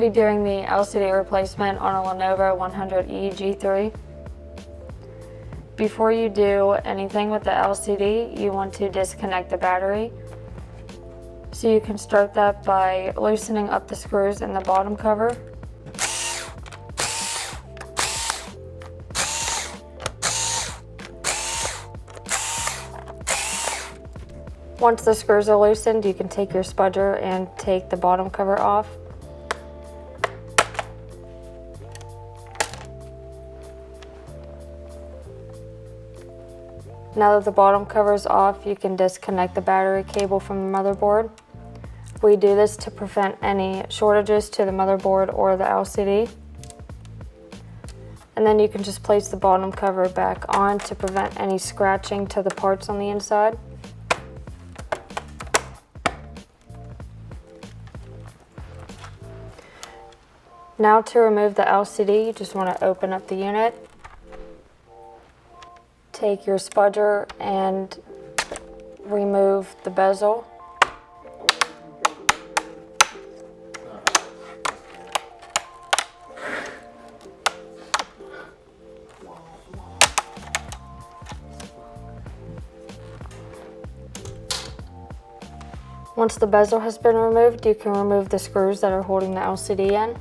be doing the LCD replacement on a Lenovo 100E G3. Before you do anything with the LCD, you want to disconnect the battery. So you can start that by loosening up the screws in the bottom cover. Once the screws are loosened, you can take your spudger and take the bottom cover off. Now that the bottom cover is off, you can disconnect the battery cable from the motherboard. We do this to prevent any shortages to the motherboard or the LCD. And then you can just place the bottom cover back on to prevent any scratching to the parts on the inside. Now to remove the LCD, you just want to open up the unit. Take your spudger and remove the bezel. Once the bezel has been removed, you can remove the screws that are holding the LCD in.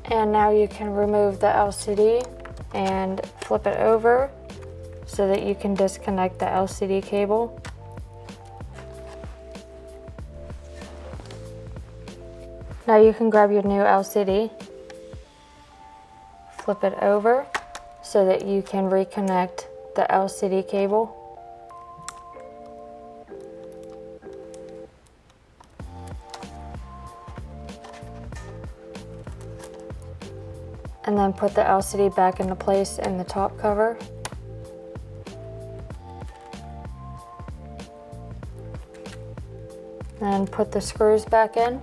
And now you can remove the LCD and flip it over so that you can disconnect the LCD cable. Now you can grab your new LCD, flip it over so that you can reconnect the LCD cable. And then put the LCD back into place in the top cover. And put the screws back in.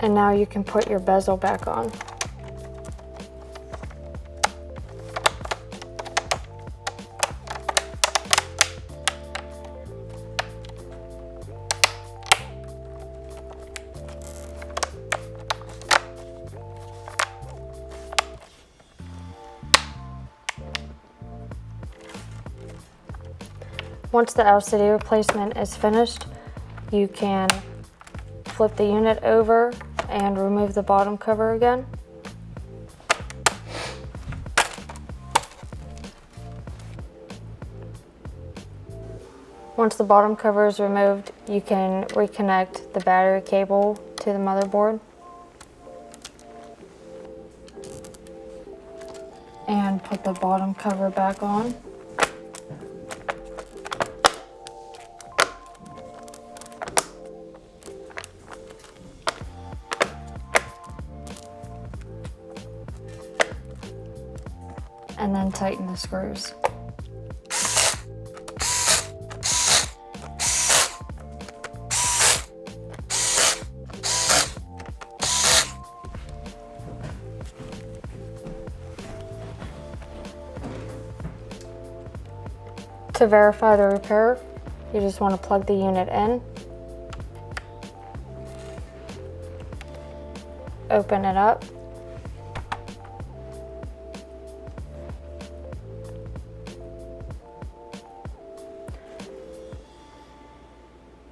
And now you can put your bezel back on. Once the LCD replacement is finished, you can flip the unit over and remove the bottom cover again. Once the bottom cover is removed, you can reconnect the battery cable to the motherboard. And put the bottom cover back on. And then tighten the screws. To verify the repair, you just want to plug the unit in, open it up,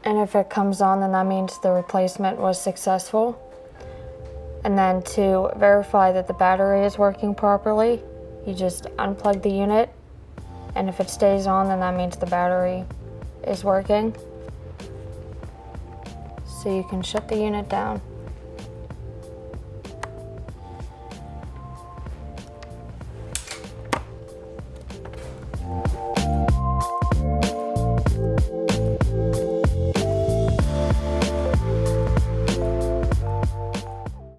and if it comes on, then that means the replacement was successful. And then to verify that the battery is working properly, you just unplug the unit, and if it stays on, then that means the battery is working. So you can shut the unit down.